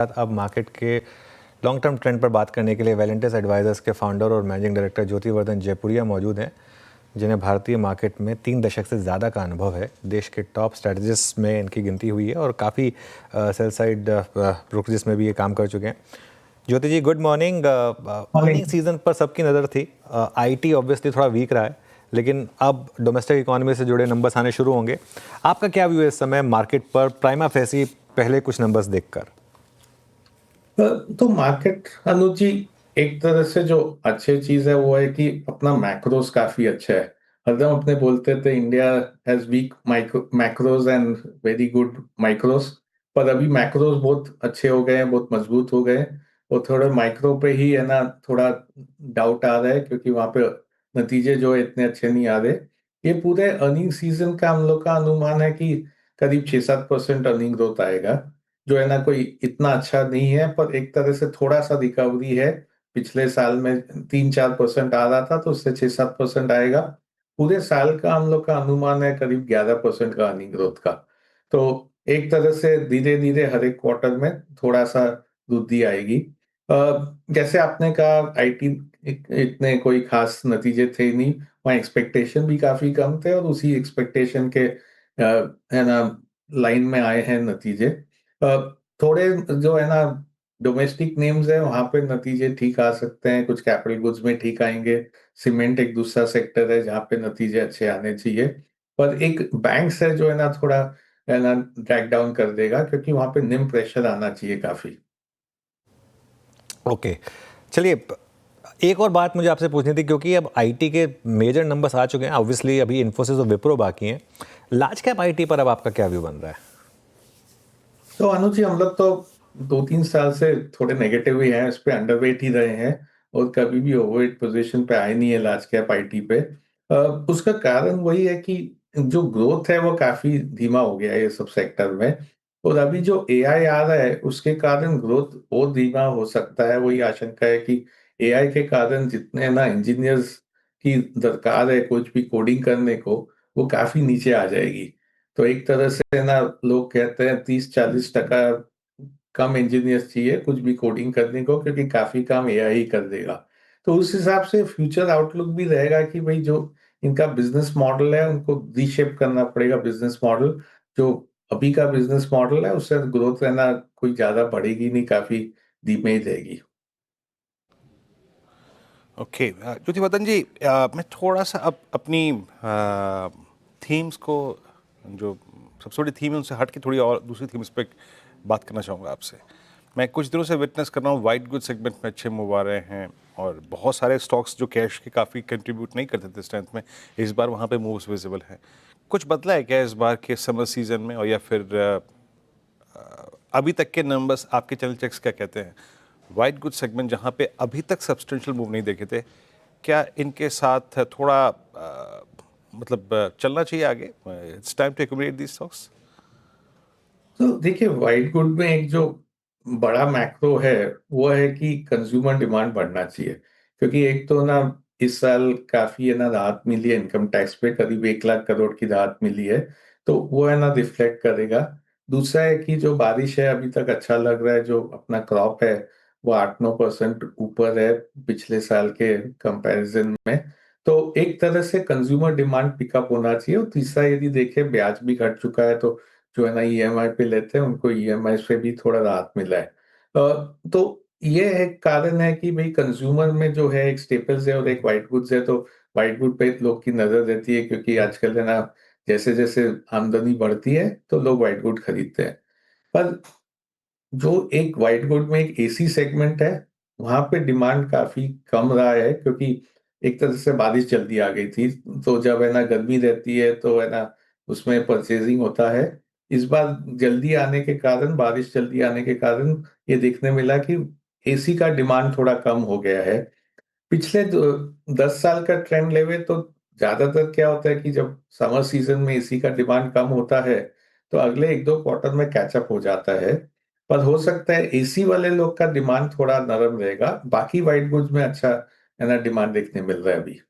अब मार्केट के long term trend पर बात करने के लिए वेलेंटिस एडवाइजर्स के फाउंडर और मैनेजिंग डायरेक्टर ज्योतिवर्धन जयपुरिया मौजूद हैं, जिन्हें भारतीय मार्केट में 3 दशक से ज़्यादा का अनुभव है। देश के टॉप स्ट्रेटजिस्ट में इनकी गिनती हुई है और काफ़ी सेल साइड ब्रोकरेज में भी ये काम कर चुके हैं। ज्योति जी, गुड मॉर्निंग। अर्निंग सीजन पर सबकी नज़र थी। आईटी ऑब्वियसली थोड़ा वीक रहा है, लेकिन अब डोमेस्टिक इकोनॉमी से जुड़े नंबर्स आने शुरू होंगे। आपका क्या व्यू है इस समय मार्केट पर प्राइमा फेसी पहले कुछ नंबर्स देखकर? तो मार्केट अनुज जी, एक तरह से जो अच्छी चीज है वो है कि अपना मैक्रोस काफी अच्छा है। हरदम अपने बोलते थे India has weak macros and very good micros, पर अभी मैक्रोस बहुत अच्छे हो गए हैं, बहुत मजबूत हो गए हैं। और थोड़ा माइक्रो पे ही है ना, थोड़ा डाउट आ रहा है क्योंकि वहां पे नतीजे जो है इतने अच्छे नहीं आ रहे। ये पूरे अर्निंग सीजन का हम लोग का अनुमान है कि करीब 6-7% अर्निंग ग्रोथ आएगा, जो है ना कोई इतना अच्छा नहीं है, पर एक तरह से थोड़ा सा रिकवरी है। पिछले साल में 3-4% आ रहा था, तो उससे 6-7% आएगा। पूरे साल का हम लोग का अनुमान है करीब 11% का अर्निंग ग्रोथ का। तो एक तरह से धीरे धीरे हर एक क्वार्टर में थोड़ा सा वृद्धि आएगी। जैसे आपने कहा, आईटी इतने कोई खास नतीजे थे नहीं, वहाँ एक्सपेक्टेशन भी काफी कम थे और उसी एक्सपेक्टेशन के है ना लाइन में आए हैं नतीजे। थोड़े जो है ना डोमेस्टिक नेम्स है, वहां पे नतीजे ठीक आ सकते हैं, कुछ कैपिटल गुड्स में ठीक आएंगे। सीमेंट एक दूसरा सेक्टर है जहाँ पे नतीजे अच्छे आने चाहिए। पर एक बैंक्स है जो है ना थोड़ा है ना ड्रैग डाउन कर देगा, क्योंकि वहां पे निम प्रेशर आना चाहिए काफी। ओके, चलिए, एक और बात मुझे आपसे पूछनी थी, क्योंकि अब आईटी के मेजर नंबर्स आ चुके हैं। ऑब्वियसली अभी इन्फोसिस और विप्रो बाकी हैं। लार्ज कैप आईटी पर अब आपका क्या व्यू बन रहा है? तो अनुज जी, हम लोग तो 2-3 साल से थोड़े नेगेटिव ही हैं, इस पे अंडरवेट ही रहे हैं और कभी भी ओवरवेट पोजीशन पे आए नहीं है लार्ज कैप आईटी पे। उसका कारण वही है कि जो ग्रोथ है वो काफी धीमा हो गया है ये सब सेक्टर में। और अभी जो एआई आ रहा है उसके कारण ग्रोथ और धीमा हो सकता है। वही आशंका है कि एआई के कारण जितने ना इंजीनियर्स की दरकार है कुछ भी कोडिंग करने को, वो काफी नीचे आ जाएगी। तो एक तरह से ना लोग कहते हैं 30-40% कम इंजीनियर्स चाहिए कुछ भी कोडिंग करने को, क्योंकि काफी काम एआई ही कर देगा। तो उस हिसाब से फ्यूचर आउटलुक भी रहेगा कि भाई जो इनका बिजनेस मॉडल है उनको रीशेप करना पड़ेगा। बिजनेस मॉडल जो अभी का बिजनेस मॉडल है उससे ग्रोथ रहना कोई ज्यादा बढ़ेगी नहीं, काफी धीमे ही रहेगी। ओके, ज्योतिवर्धन जी, मैं थोड़ा सा अब अपनी थीम्स को, जो सबसे बड़ी थीम है उनसे हट के थोड़ी और दूसरी थीम्स पे बात करना चाहूँगा आपसे। मैं कुछ दिनों से विटनेस कर रहा हूँ वाइट गुड सेगमेंट में अच्छे मूव आ रहे हैं, और बहुत सारे स्टॉक्स जो कैश के काफ़ी कंट्रीब्यूट नहीं करते थे स्ट्रेंथ में, इस बार वहाँ पे मूव्स विजिबल हैं। कुछ बदला है क्या इस बार के समर सीजन में, और या फिर अभी तक के नंबर्स आपके चैनल चेक्स क्या कहते हैं? वाइट गुड सेगमेंट जहाँ पे अभी तक सब्सटेंशियल मूव नहीं देखे थे, क्या इनके साथ थोड़ा चलना चाहिए आगे? It's time to accumulate these stocks. तो देखिए, व्हाइट गुड में एक जो बड़ा मैक्रो है वो है कि कंज्यूमर डिमांड बढ़ना चाहिए। क्योंकि एक तो ना इस साल काफी है ना राहत मिली है, इनकम टैक्स पे करीब 1 लाख करोड़ की राहत मिली है, तो वो है ना रिफ्लेक्ट करेगा। दूसरा है कि जो बारिश है अभी तक अच्छा लग रहा है, जो अपना क्रॉप है वो 8-9% ऊपर है पिछले साल के कंपैरिजन में। तो एक तरह से कंज्यूमर डिमांड पिकअप होना चाहिए। और तीसरा, यदि देखें ब्याज भी घट चुका है, तो जो है ना ईएमआई पे लेते हैं उनको ईएमआई से भी थोड़ा राहत मिला है। तो ये एक कारण है कि भाई कंज्यूमर में जो है एक स्टेपल्स है और एक व्हाइट गुड्स है, तो व्हाइट गुड पे लोग की नजर रहती है, क्योंकि आजकल है ना जैसे जैसे आमदनी बढ़ती है तो लोग व्हाइट गुड खरीदते हैं। पर जो एक व्हाइट गुड में एक एसी सेगमेंट है, वहां पे डिमांड काफी कम रहा है, क्योंकि एक तरह से बारिश जल्दी आ गई थी। तो जब है ना गर्मी रहती है तो है ना उसमें परचेजिंग होता है। इस बार जल्दी आने के कारण, बारिश जल्दी आने के कारण ये देखने मिला कि एसी का डिमांड थोड़ा कम हो गया है। पिछले 10 साल का ट्रेंड लेवे तो ज्यादातर क्या होता है कि जब समर सीजन में एसी का डिमांड कम होता है तो अगले 1-2 क्वार्टर में कैचअप हो जाता है। पर हो सकता है एसी वाले लोग का डिमांड थोड़ा नरम रहेगा, बाकी वाइट गुड्स में अच्छा है ना डिमांड देखने मिल रहा है अभी।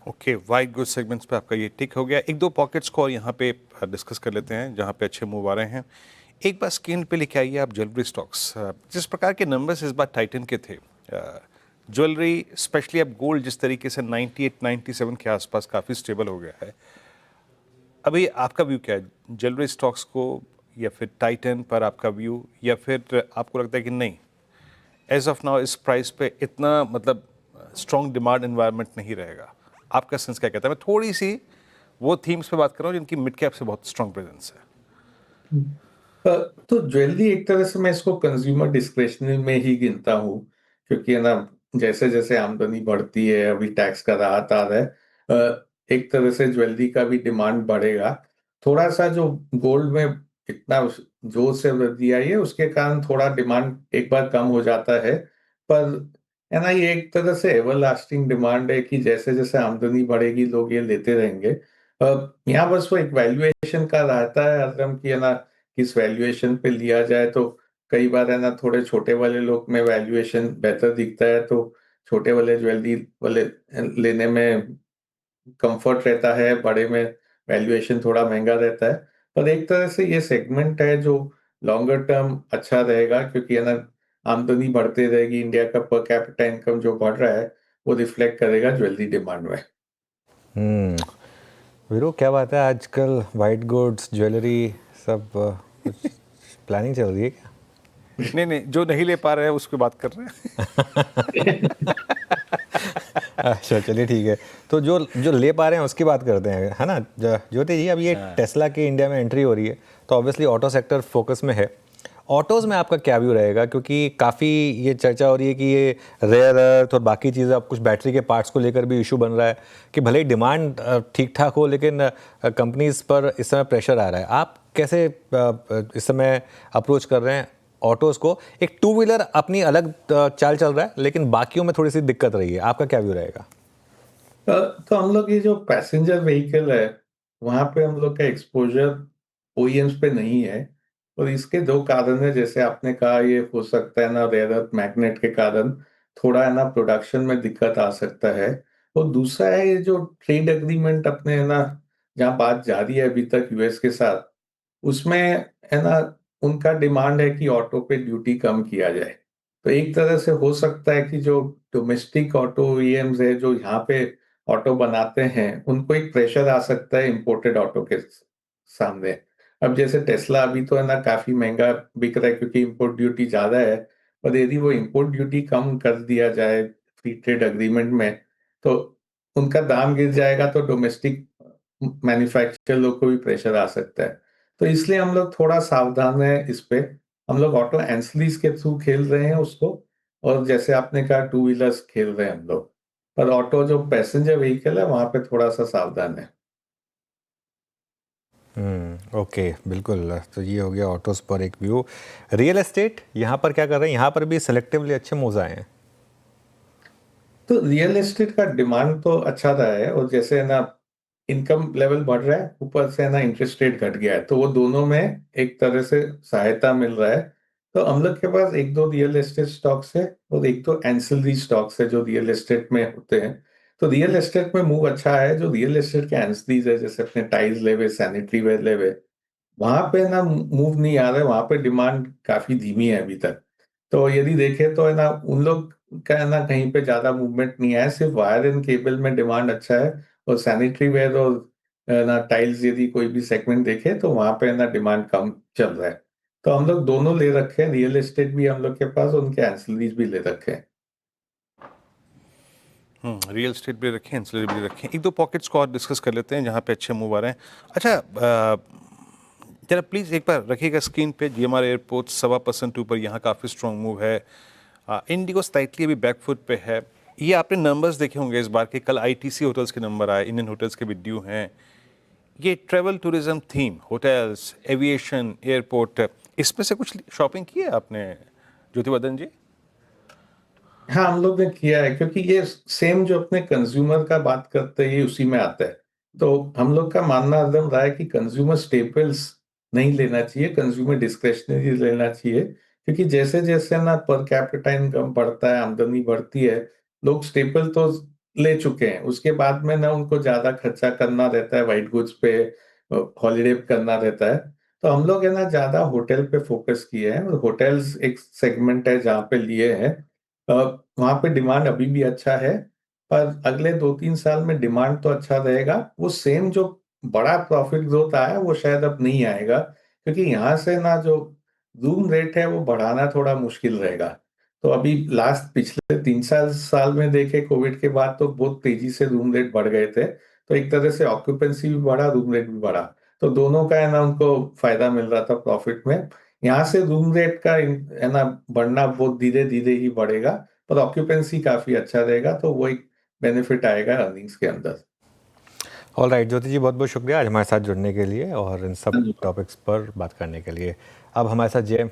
ओके, वाइट गुड सेगमेंट्स पे आपका ये टिक हो गया। एक दो पॉकेट्स को और यहाँ पे डिस्कस कर लेते हैं जहाँ पे अच्छे मूव आ रहे हैं। एक बार स्क्रीन पे लेके आइए आप ज्वेलरी स्टॉक्स। जिस प्रकार के नंबर्स इस बार टाइटन के थे, ज्वेलरी स्पेशली अब गोल्ड जिस तरीके से 98 97 के आसपास काफ़ी स्टेबल हो गया है, अभी आपका व्यू क्या है ज्वेलरी स्टॉक्स को, या फिर टाइटन पर आपका व्यू, या फिर आपको लगता है कि नहीं एज ऑफ नाउ इस प्राइस पे इतना मतलब स्ट्रॉन्ग डिमांड एनवायरनमेंट नहीं रहेगा? आपका सेंस क्या कहता है? मैं थोड़ी सी वो थीम्स पे बात कर रहा हूँ जिनकी मिड कैप से बहुत स्ट्रॉन्ग प्रेजेंस है। तो ज्वेलरी एक तरह से मैं इसको कंज्यूमर डिस्क्रेशनरी में ही गिनता हूँ, क्योंकि है ना, जैसे जैसे आमदनी बढ़ती है, अभी टैक्स का राहत आ रहा है, एक तरह से ज्वेलरी का भी डिमांड बढ़ेगा। थोड़ा सा जो गोल्ड में इतना जोर से वृद्धि आई है, उसके कारण थोड़ा डिमांड एक बार कम हो जाता है। पर है ना, ये एक तरह से एवरलास्टिंग डिमांड है कि जैसे जैसे आमदनी बढ़ेगी लोग ये लेते रहेंगे। यहाँ बस वो एक वैल्यूएशन का रहता है हरदम की, है ना, किस वैल्यूएशन पे लिया जाए। तो कई बार है ना, थोड़े छोटे वाले लोग में वैल्यूएशन बेहतर दिखता है, तो छोटे वाले ज्वेलरी वाले लेने में कंफर्ट रहता है, बड़े में वैल्यूएशन थोड़ा महंगा रहता है। पर एक तरह से ये सेगमेंट है जो लॉन्गर टर्म अच्छा रहेगा, क्योंकि है ना, आमदनी बढ़ते रहेगी, इंडिया का पर कैपिटा इनकम जो बढ़ रहा है वो रिफ्लेक्ट करेगा ज्वेलरी डिमांड में। वीरू, क्या बात है, आजकल वाइट गुड्स ज्वेलरी सब कुछ प्लानिंग चल रही है क्या? नहीं नहीं, जो नहीं ले पा रहे हैं उसकी बात कर रहे हैं। अच्छा, चलिए ठीक है। तो जो जो ले पा रहे हैं उसकी बात करते हैं, है ना? ज्योति जी, अब ये टेस्ला की इंडिया में एंट्री हो रही है, तो ऑब्वियसली ऑटो सेक्टर फोकस में है। ऑटोज़ में आपका क्या व्यू रहेगा? क्योंकि काफ़ी ये चर्चा हो रही है कि ये रेयर अर्थ और बाकी चीज़ें, अब कुछ बैटरी के पार्ट्स को लेकर भी इशू बन रहा है कि भले ही डिमांड ठीक ठाक हो, लेकिन कंपनीज पर इस समय प्रेशर आ रहा है। आप कैसे इस समय अप्रोच कर रहे हैं ऑटोज़ को? एक टू व्हीलर अपनी अलग चाल चल रहा है, लेकिन बाकियों में थोड़ी सी दिक्कत रही है। आपका क्या व्यू रहेगा? तो हम लोग ये जो पैसेंजर व्हीकल है, वहां पे हम लोग का एक्सपोजर ओईएम्स पे नहीं है। और इसके दो कारण है, जैसे आपने कहा, ये हो सकता है ना, रेयर अर्थ मैग्नेट के कारण थोड़ा है ना प्रोडक्शन में दिक्कत आ सकता है। और दूसरा है ये जो ट्रेड एग्रीमेंट अपने है ना, जहाँ बात जारी है अभी तक यूएस के साथ, उसमें है ना, उनका डिमांड है कि ऑटो पे ड्यूटी कम किया जाए। तो एक तरह से हो सकता है कि जो डोमेस्टिक ऑटो ओईएम्स है जो यहाँ पे ऑटो बनाते हैं, उनको एक प्रेशर आ सकता है इंपोर्टेड ऑटो के सामने। अब जैसे टेस्ला अभी तो है ना काफी महंगा बिक रहा है, क्योंकि इंपोर्ट ड्यूटी ज्यादा है। पर यदि वो इंपोर्ट ड्यूटी कम कर दिया जाए फ्री ट्रेड अग्रीमेंट में, तो उनका दाम गिर जाएगा, तो डोमेस्टिक मैन्युफैक्चरर लोग को भी प्रेशर आ सकता है। तो इसलिए हम लोग थोड़ा सावधान है इस पे। हम लोग ऑटो एंसलीज के थ्रू खेल रहे हैं उसको, और जैसे आपने कहा टू व्हीलर्स खेल रहे हैं हम लोग। पर ऑटो जो पैसेंजर व्हीकल है वहां पे थोड़ा सा सावधान है। ओके, बिल्कुल। तो ये हो गया ऑटोज़ पर एक व्यू। रियल एस्टेट यहाँ पर क्या कर रहे हैं? यहाँ पर भी सिलेक्टिवली अच्छे मूव्स आए हैं। तो रियल एस्टेट का डिमांड तो अच्छा रहा है, और जैसे है ना, इनकम लेवल बढ़ रहा है, ऊपर से है ना इंटरेस्ट रेट घट गया है, तो वो दोनों में एक तरह से सहायता मिल रहा है। तो हम लोग के पास एक दो रियल एस्टेट स्टॉक्स है, और एक दो एंसिलरी स्टॉक्स है जो रियल एस्टेट में होते हैं। तो रियल एस्टेट में मूव अच्छा है। जो रियल एस्टेट के एंसिलरीज है, जैसे अपने टाइल्स लेवे, सैनिटरी वेयर लेवे, वहां पे ना मूव नहीं आ रहा है, वहां पे डिमांड काफी धीमी है अभी तक। तो यदि देखें तो है ना, उन लोग का है ना कहीं पे ज्यादा मूवमेंट नहीं आया, सिर्फ वायर एंड केबल में डिमांड अच्छा है। और सैनिटरी वेयर और है ना टाइल्स, यदि कोई भी सेगमेंट देखे तो वहां पे है ना डिमांड कम चल रहा है। तो हम लोग दोनों ले रखे हैं, रियल एस्टेट भी हम लोग के पास, उनके एंसिलरीज भी ले रखे हैं। रियल स्टेट भी रखें, एंसिलरी भी रखें। एक दो पॉकेट्स को और डिस्कस कर लेते हैं जहाँ पे अच्छे मूव आ रहे हैं। अच्छा, जरा प्लीज़ एक बार रखिएगा स्क्रीन पे जीएमआर एयरपोर्ट 1.25% ऊपर, यहाँ काफ़ी स्ट्रॉन्ग मूव है। इंडिगो स्लाइटली अभी बैकफुट पे है। ये आपने नंबर्स देखे होंगे इस बार के, कल आईटीसी होटल्स के नंबर आए, इंडियन होटल्स के भी ड्यू हैं। ये travel tourism theme, hotels, aviation, airport, इसमें से कुछ शॉपिंग की है आपने ज्योतिवर्धन जी? हाँ, हम लोग ने किया है, क्योंकि ये सेम जो अपने कंज्यूमर का बात करते हैं, ये उसी में आता है। तो हम लोग का मानना एकदम रहा है कि कंज्यूमर स्टेपल्स नहीं लेना चाहिए, कंज्यूमर डिस्क्रेशनरी लेना चाहिए। क्योंकि जैसे जैसे ना पर कैपिटा इनकम बढ़ता है, आमदनी बढ़ती है, लोग स्टेपल तो ले चुके हैं, उसके बाद में ना उनको ज्यादा खर्चा करना रहता है, वाइट गुड्स पे हॉलीडे करना रहता है। तो हम लोग है ना ज़्यादा होटल पे फोकस किए हैं और होटल्स एक सेगमेंट है जहाँ पे लिए हैं। वहाँ पे डिमांड अभी भी अच्छा है, पर अगले 2-3 साल में डिमांड तो अच्छा रहेगा। वो सेम जो बड़ा प्रॉफिट ग्रोथ आया वो शायद अब नहीं आएगा, क्योंकि यहाँ से ना जो रूम रेट है वो बढ़ाना थोड़ा मुश्किल रहेगा। तो अभी लास्ट पिछले 3-4 साल में देखे कोविड के बाद तो बहुत तेजी से रूम रेट बढ़ गए थे, तो एक तरह से ऑक्यूपेंसी भी बढ़ा, रूम रेट भी बढ़ा, तो दोनों का है ना उनको फायदा मिल रहा था प्रॉफिट में। यहाँ से रूम रेट का है ना बढ़ना बहुत धीरे धीरे ही बढ़ेगा, पर ऑक्यूपेंसी काफी अच्छा रहेगा, तो वो एक बेनिफिट आएगा अर्निंग्स के अंदर। ऑल राइट ज्योति जी, बहुत बहुत शुक्रिया आज हमारे साथ जुड़ने के लिए और इन सब धन्यवाद। टॉपिक्स पर बात करने के लिए। अब हमारे साथ जेएम